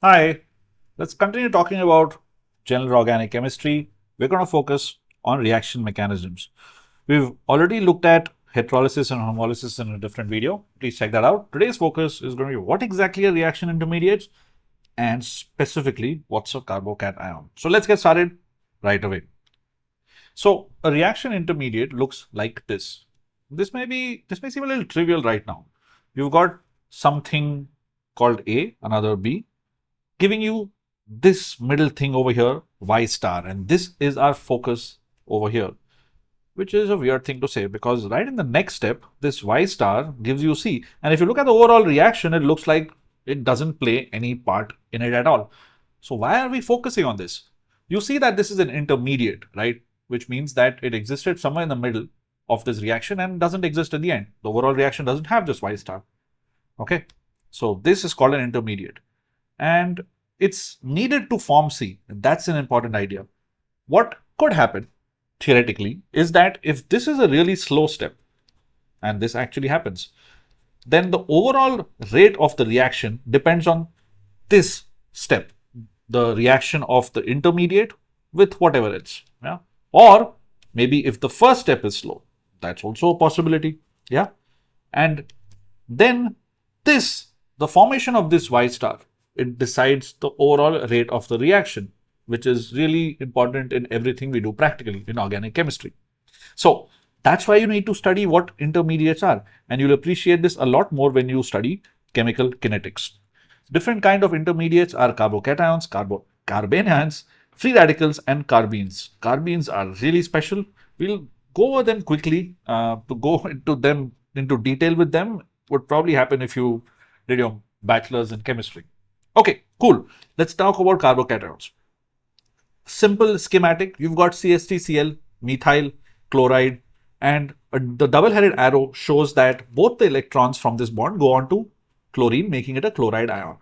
Hi, let's continue talking about general organic chemistry. We're going to focus on reaction mechanisms. We've already looked at heterolysis and homolysis in a different video. Please check that out. Today's focus is going to be what exactly are reaction intermediates and specifically what's a carbocation. So let's get started right away. So a reaction intermediate looks like this. This may seem a little trivial right now. You've got something called A, another B, giving you this middle thing over here, Y star, and this is our focus over here, which is a weird thing to say because right in the next step, this Y star gives you C. And if you look at the overall reaction, it looks like it doesn't play any part in it at all. So why are we focusing on this? You see that this is an intermediate, right? Which means that it existed somewhere in the middle of this reaction and doesn't exist in the end. The overall reaction doesn't have this Y star. Okay. So this is called an intermediate. And it's needed to form C. That's an important idea. What could happen theoretically is that if this is a really slow step, and this actually happens, then the overall rate of the reaction depends on this step, the reaction of the intermediate with whatever else. Yeah. Or maybe if the first step is slow, that's also a possibility. Yeah. And then the formation of this Y star, it decides the overall rate of the reaction, which is really important in everything we do practically in organic chemistry. So that's why you need to study what intermediates are, and you'll appreciate this a lot more when you study chemical kinetics. Different kind of intermediates are carbocations, carbanions, free radicals, and carbenes. Carbenes are really special. We'll go over them quickly. To go into detail with them would probably happen if you did your bachelor's in chemistry. Okay, cool. Let's talk about carbocations. Simple schematic. You've got CH3Cl, methyl, chloride, and the double-headed arrow shows that both the electrons from this bond go on to chlorine, making it a chloride ion.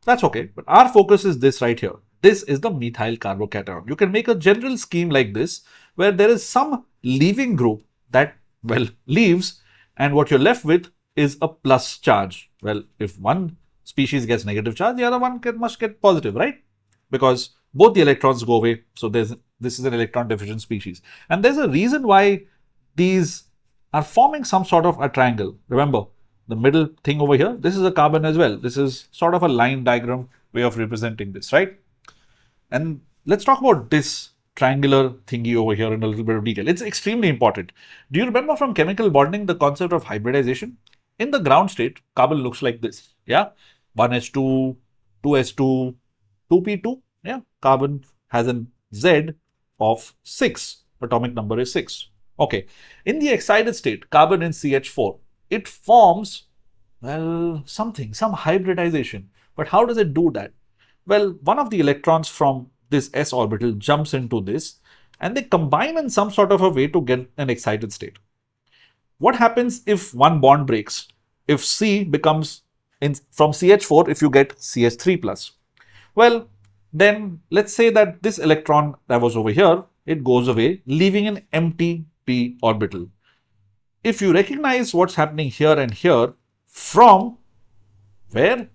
That's okay, but our focus is this right here. This is the methyl carbocation. You can make a general scheme like this, where there is some leaving group that, well, leaves, and what you're left with is a plus charge. Well, if one species gets negative charge, the other one must get positive, right? Because both the electrons go away. So this is an electron deficient species. And there's a reason why these are forming some sort of a triangle. Remember, the middle thing over here, this is a carbon as well. This is sort of a line diagram way of representing this, right? And let's talk about this triangular thingy over here in a little bit of detail. It's extremely important. Do you remember from chemical bonding the concept of hybridization? In the ground state, carbon looks like this. Yeah, 1s2, 2s2, 2p2. Yeah, carbon has a Z of 6. Atomic number is 6. Okay. In the excited state, carbon in CH4, it forms, well, some hybridization. But how does it do that? Well, one of the electrons from this s orbital jumps into this and they combine in some sort of a way to get an excited state. What happens if one bond breaks? If C becomes from CH4, if you get CH3 plus? Well, then let's say that this electron that was over here, it goes away, leaving an empty p orbital. If you recognize what's happening here and here from where?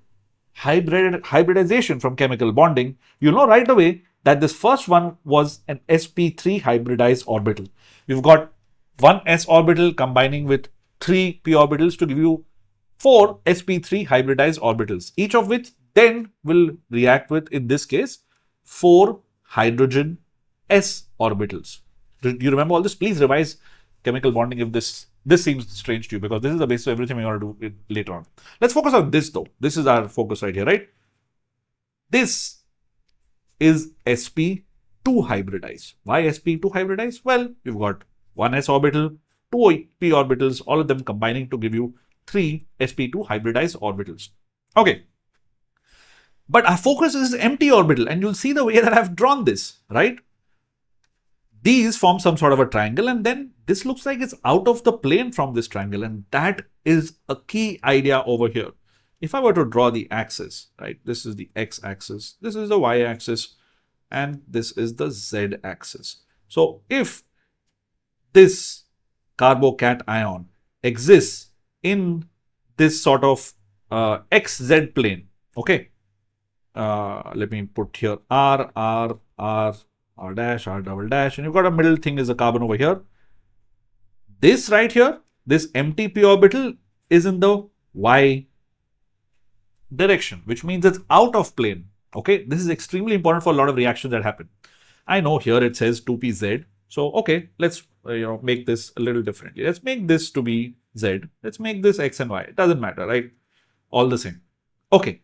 Hybridization from chemical bonding, you know right away that this first one was an sp3 hybridized orbital. You've got one s orbital combining with 3 p orbitals to give you 4 sp3 hybridized orbitals, each of which then will react with, in this case, 4 hydrogen s orbitals. Do you remember all this? Please revise chemical bonding if this seems strange to you, because this is the basis of everything we want to do later on. Let's focus on this though. This is our focus right here, right? This is sp2 hybridized. Why sp2 hybridized? Well, you've got one s orbital, 2 p orbitals, all of them combining to give you 3 sp2 hybridized orbitals. Okay. But our focus is empty orbital, and you'll see the way that I've drawn this, right? These form some sort of a triangle, and then this looks like it's out of the plane from this triangle, and that is a key idea over here. If I were to draw the axis, right, this is the x-axis, this is the y-axis, and this is the z-axis. So if this carbocation exists in this sort of xz plane, okay, let me put here R, R, R, R dash, R double dash, and you've got a middle thing is a carbon over here. This right here, this empty p orbital is in the y direction, which means it's out of plane. Okay, this is extremely important for a lot of reactions that happen. I know here it says 2pz. So, okay, let's make this a little differently. Let's make this to be z. Let's make this x and y. It doesn't matter, right? All the same. Okay.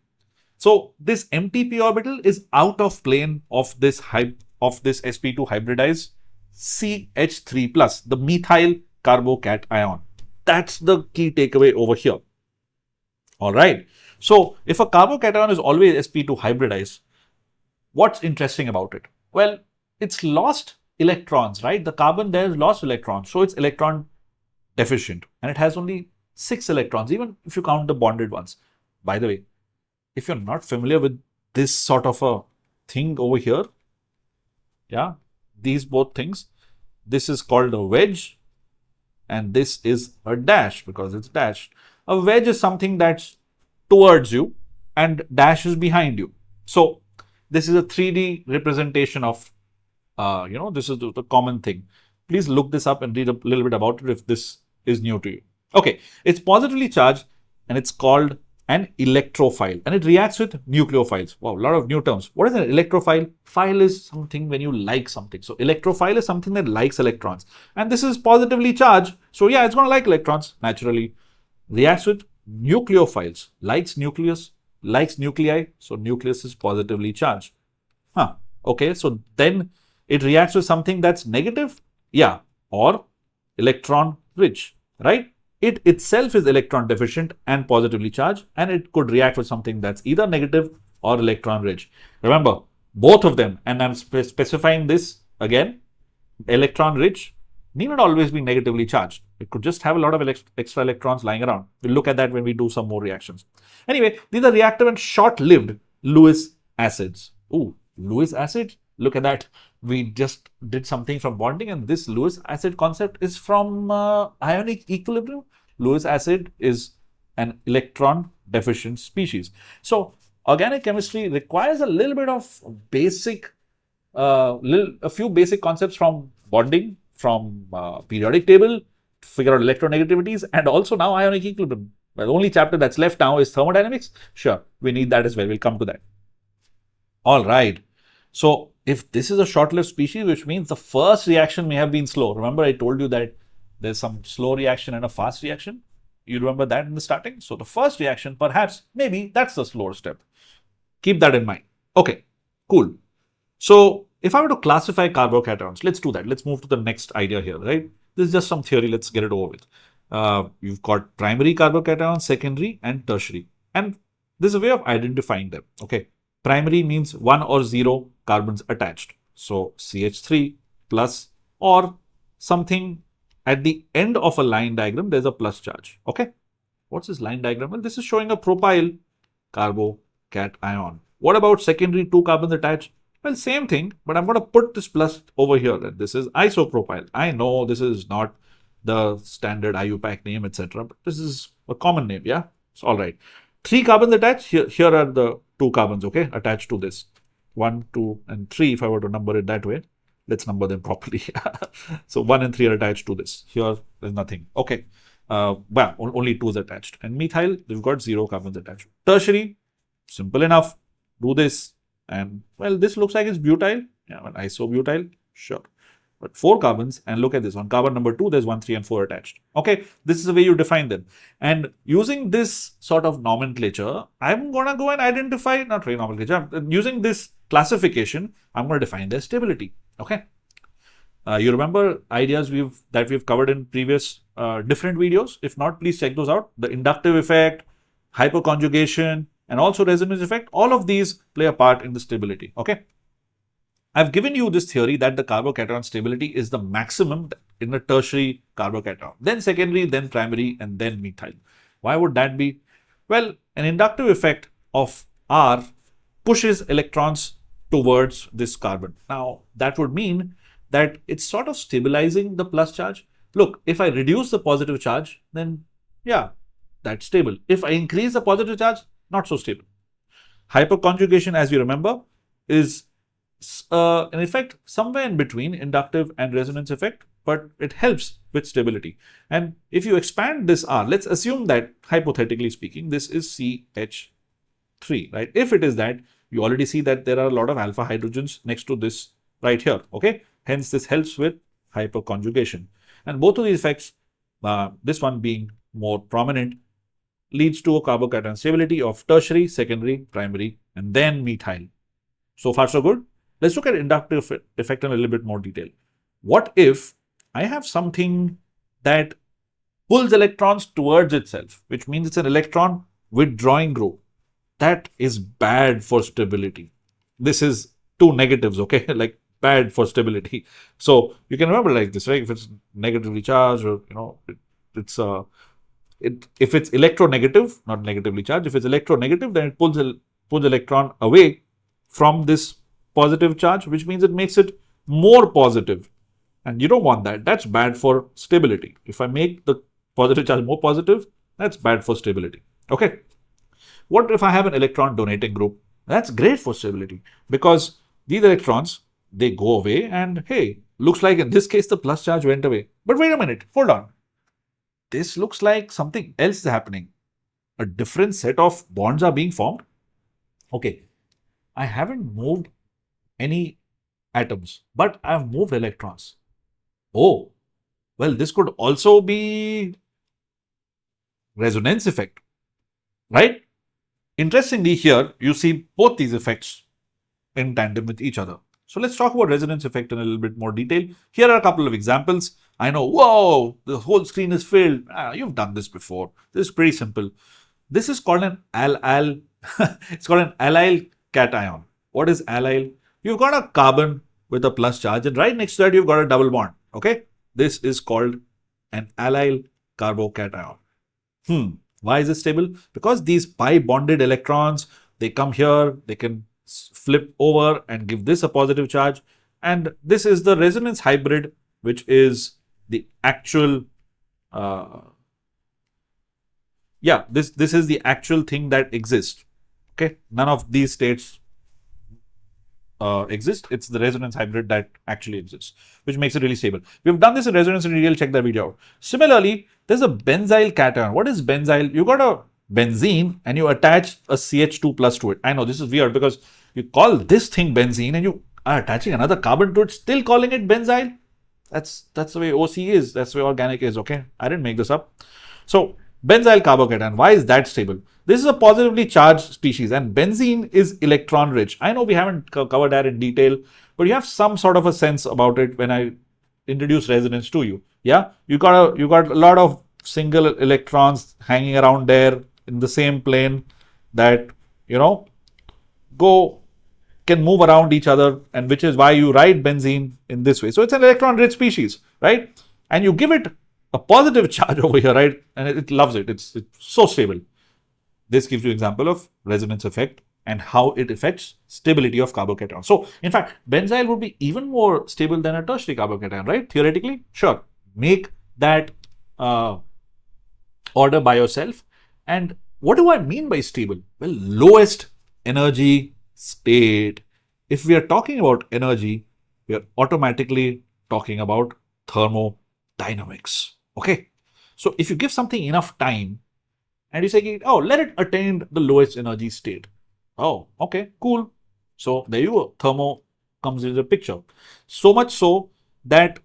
So, this empty p orbital is out of plane of this sp2 hybridized CH3 plus, the methyl carbocation. That's the key takeaway over here. All right. So, if a carbocation is always sp2 hybridized, what's interesting about it? Well, it's lost electrons, right? The carbon there has lost electrons. So, it's electron deficient and it has only 6 electrons, even if you count the bonded ones. By the way, if you're not familiar with this sort of a thing over here, yeah, these both things, this is called a wedge and this is a dash because it's dashed. A wedge is something that's towards you and dash is behind you. So, this is a 3D representation of, this is the common thing. Please look this up and read a little bit about it if this is new to you. Okay, it's positively charged and it's called an electrophile and it reacts with nucleophiles. Wow, a lot of new terms. What is an electrophile? Phile is something when you like something. So, electrophile is something that likes electrons and this is positively charged. So, yeah, it's going to like electrons naturally. Reacts with nucleophiles, likes nucleus, likes nuclei. So, nucleus is positively charged. Okay, so then it reacts with something that's negative, yeah, or electron rich, right? It itself is electron deficient and positively charged, and it could react with something that's either negative or electron rich. Remember, both of them, and I'm specifying this again, electron rich need not always be negatively charged. It could just have a lot of extra electrons lying around. We'll look at that when we do some more reactions. Anyway, these are reactive and short-lived Lewis acids. Ooh, Lewis acid? Look at that. We just did something from bonding and this Lewis acid concept is from ionic equilibrium. Lewis acid is an electron deficient species. So, organic chemistry requires a little bit of basic, a few basic concepts from bonding, from periodic table, to figure out electronegativities, and also now ionic equilibrium. Well, the only chapter that's left now is thermodynamics. Sure, we need that as well. We'll come to that. All right. So, if this is a short-lived species, which means the first reaction may have been slow. Remember, I told you that there's some slow reaction and a fast reaction. You remember that in the starting? So, the first reaction, perhaps, maybe that's the slower step. Keep that in mind. Okay, cool. So, if I were to classify carbocations, let's do that. Let's move to the next idea here, right? This is just some theory. Let's get it over with. You've got primary carbocations, secondary, and tertiary. And there's a way of identifying them. Okay. Primary means 1 or 0 carbons attached. So, CH3 plus or something at the end of a line diagram, there's a plus charge. Okay. What's this line diagram? Well, this is showing a propyl carbocation. What about secondary 2 carbons attached? Well, same thing, but I'm going to put this plus over here. This is isopropyl. I know this is not the standard IUPAC name, etc., but this is a common name. Yeah, it's all right. 3 carbons attached. Here are the 2 carbons, okay, attached to this. 1, 2, and 3. If I were to number it that way, let's number them properly. So 1 and 3 are attached to this. Here, there's nothing. Okay. Well, only 2 is attached. And methyl, we've got 0 carbons attached. Tertiary, simple enough. Do this. And well, this looks like it's butyl. Yeah, well, isobutyl. Sure. But 4 carbons, and look at this. On carbon number 2, there's 1, 3, and 4 attached. Okay, this is the way you define them. And using this sort of nomenclature, I'm going to go and identify, not really nomenclature, using this classification, I'm going to define their stability. Okay. You remember ideas that we've covered in previous different videos? If not, please check those out. The inductive effect, hyperconjugation, and also resonance effect, all of these play a part in the stability. Okay. I've given you this theory that the carbocation stability is the maximum in a tertiary carbocation, then secondary, then primary, and then methyl. Why would that be? Well, an inductive effect of R pushes electrons towards this carbon. Now, that would mean that it's sort of stabilizing the plus charge. Look, if I reduce the positive charge, then yeah, that's stable. If I increase the positive charge, not so stable. Hyperconjugation, as you remember, is in effect somewhere in between inductive and resonance effect, but it helps with stability. And if you expand this R, let's assume that hypothetically speaking, this is CH3, right? If it is that, you already see that there are a lot of alpha hydrogens next to this right here, okay? Hence, this helps with hyperconjugation. And both of these effects, this one being more prominent, leads to a carbocation stability of tertiary, secondary, primary, and then methyl. So far, so good. Let's look at inductive effect in a little bit more detail. What if I have something that pulls electrons towards itself, which means it's an electron withdrawing group? That is bad for stability. This is two negatives, okay? Like bad for stability. So you can remember like this, right? If it's negatively charged, or if it's electronegative, not negatively charged, if it's electronegative, then it pulls electron away from this positive charge, which means it makes it more positive. And you don't want that. That's bad for stability. If I make the positive charge more positive, that's bad for stability. Okay. What if I have an electron donating group? That's great for stability, because these electrons, they go away and hey, looks like in this case the plus charge went away. But wait a minute, hold on. This looks like something else is happening. A different set of bonds are being formed. Okay, I haven't moved any atoms, but I've moved electrons. Oh, well, this could also be resonance effect, right? Interestingly, here you see both these effects in tandem with each other. So let's talk about resonance effect in a little bit more detail. Here are a couple of examples. I know, whoa, the whole screen is filled. You've done this before. This is pretty simple. This is called an allyl. It's called an allyl cation. What is allyl? You've got a carbon with a plus charge, and right next to that, you've got a double bond. Okay, this is called an allyl carbocation. Why is it stable? Because these pi bonded electrons, they come here, they can flip over and give this a positive charge, and this is the resonance hybrid, which is the actual this is the actual thing that exists. Okay, none of these states exist. It's the resonance hybrid that actually exists, which makes it really stable. We've done this in resonance in detail. Check that video out. Similarly, there's a benzyl cation. What is benzyl? You got a benzene and you attach a CH2 plus to it. I know this is weird because you call this thing benzene and you are attaching another carbon to it, still calling it benzyl. That's the way OC is. That's the way organic is. Okay, I didn't make this up. So benzyl carbocation. Why is that stable? This is a positively charged species, and benzene is electron rich. I know we haven't covered that in detail, but you have some sort of a sense about it when I introduce resonance to you. Yeah, you got a lot of single electrons hanging around there in the same plane that can move around each other, and which is why you write benzene in this way. So it's an electron rich species, right? And you give it a positive charge over here, right? And it loves it. It's so stable. This gives you an example of resonance effect and how it affects stability of carbocation. So, in fact, benzyl would be even more stable than a tertiary carbocation, right? Theoretically, sure. Make that order by yourself. And what do I mean by stable? Well, lowest energy state. If we are talking about energy, we are automatically talking about thermodynamics. Okay. So, if you give something enough time, and you say, oh, let it attain the lowest energy state. Oh, okay, cool. So there you go. Thermo comes into the picture. So much so that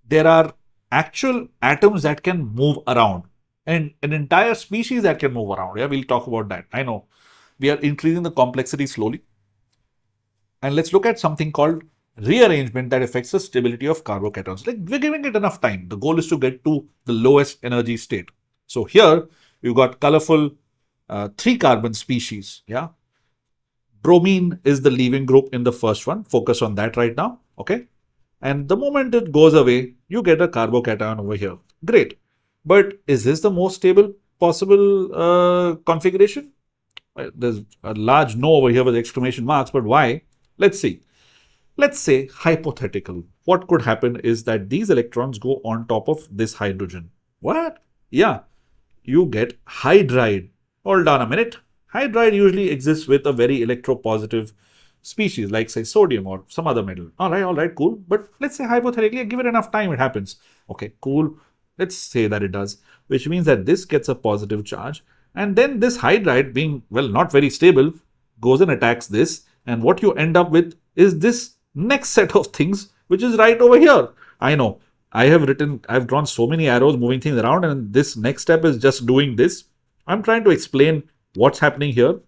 there are actual atoms that can move around, and an entire species that can move around. Yeah, we'll talk about that. I know we are increasing the complexity slowly. And let's look at something called rearrangement that affects the stability of carbocations. Like, we're giving it enough time. The goal is to get to the lowest energy state. So here, you've got colorful 3-carbon species. Yeah. Bromine is the leaving group in the first one. Focus on that right now. Okay. And the moment it goes away, you get a carbocation over here. Great. But is this the most stable possible configuration? There's a large no over here with exclamation marks, but why? Let's see. Let's say hypothetical. What could happen is that these electrons go on top of this hydrogen. What? Yeah. You get hydride. Hold on a minute. Hydride usually exists with a very electropositive species like say sodium or some other metal. All right, cool. But let's say hypothetically, give it enough time, it happens. Okay, cool. Let's say that it does, which means that this gets a positive charge. And then this hydride being, well, not very stable, goes and attacks this. And what you end up with is this next set of things, which is right over here. I know I've drawn so many arrows moving things around, and this next step is just doing this. I'm trying to explain what's happening here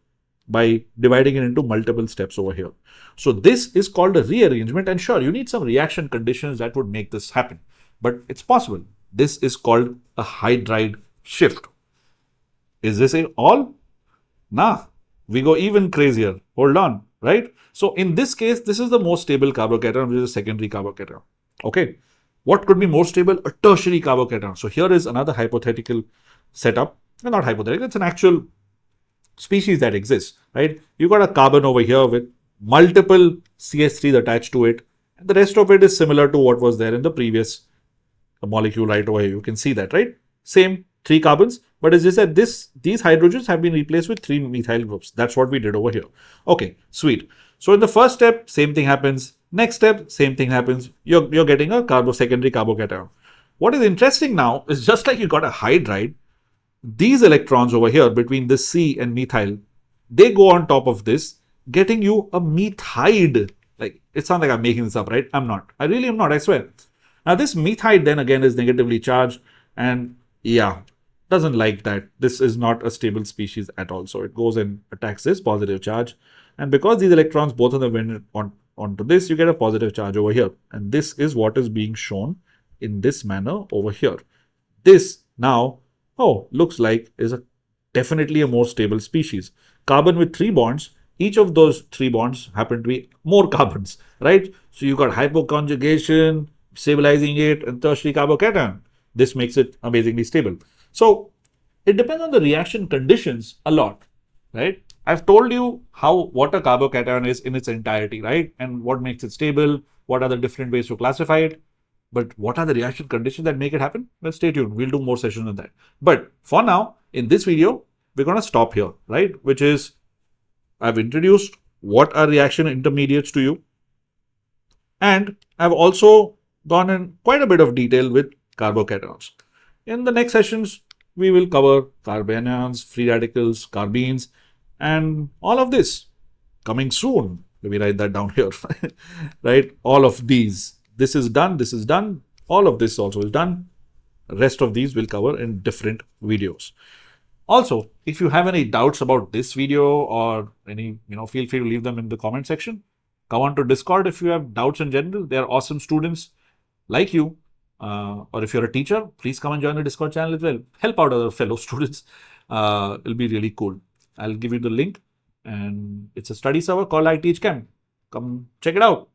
by dividing it into multiple steps over here. So this is called a rearrangement, and sure, you need some reaction conditions that would make this happen, but it's possible. This is called a hydride shift. Is this all? Nah, we go even crazier. Hold on, right? So in this case, this is the most stable carbocation, which is a secondary carbocation. Okay. What could be more stable? A tertiary carbocation. So here is another hypothetical setup. Well, not hypothetical, it's an actual species that exists, right? You got a carbon over here with multiple CH3s attached to it. And the rest of it is similar to what was there in the previous molecule right over here. You can see that, right? Same 3 carbons, but it's just that these hydrogens have been replaced with 3 methyl groups. That's what we did over here. Okay, sweet. So in the first step, same thing happens. Next step, same thing happens. You're getting a secondary carbocation. What is interesting now is just like you got a hydride, these electrons over here between this C and methyl, they go on top of this, getting you a methide. Like, it sounds like I'm making this up, right? I'm not. I really am not, I swear. Now, this methide then again is negatively charged, and yeah, doesn't like that. This is not a stable species at all. So it goes and attacks this positive charge. And because these electrons, both of them went onto this, you get a positive charge over here. And this is what is being shown in this manner over here. This now, looks like is definitely a more stable species. Carbon with 3 bonds, each of those 3 bonds happen to be more carbons, right? So you got hypoconjugation, stabilizing it, and tertiary carbocation. This makes it amazingly stable. So it depends on the reaction conditions a lot, right? I've told you what a carbocation is in its entirety, right? And what makes it stable, what are the different ways to classify it. But what are the reaction conditions that make it happen? Well, stay tuned. We'll do more sessions on that. But for now, in this video, we're going to stop here, right? Which is, I've introduced what are reaction intermediates to you. And I've also gone in quite a bit of detail with carbocations. In the next sessions, we will cover carbanions, free radicals, carbenes, and all of this coming soon. Let me write that down here, right? All of these. This is done, all of this also is done. The rest of these we'll cover in different videos. Also, if you have any doubts about this video or any, feel free to leave them in the comment section. Come on to Discord if you have doubts in general. They are awesome students like you. Or if you're a teacher, please come and join the Discord channel as well. Help out other fellow students. It'll be really cool. I'll give you the link, and it's a study server called I Teach Chem. Come check it out.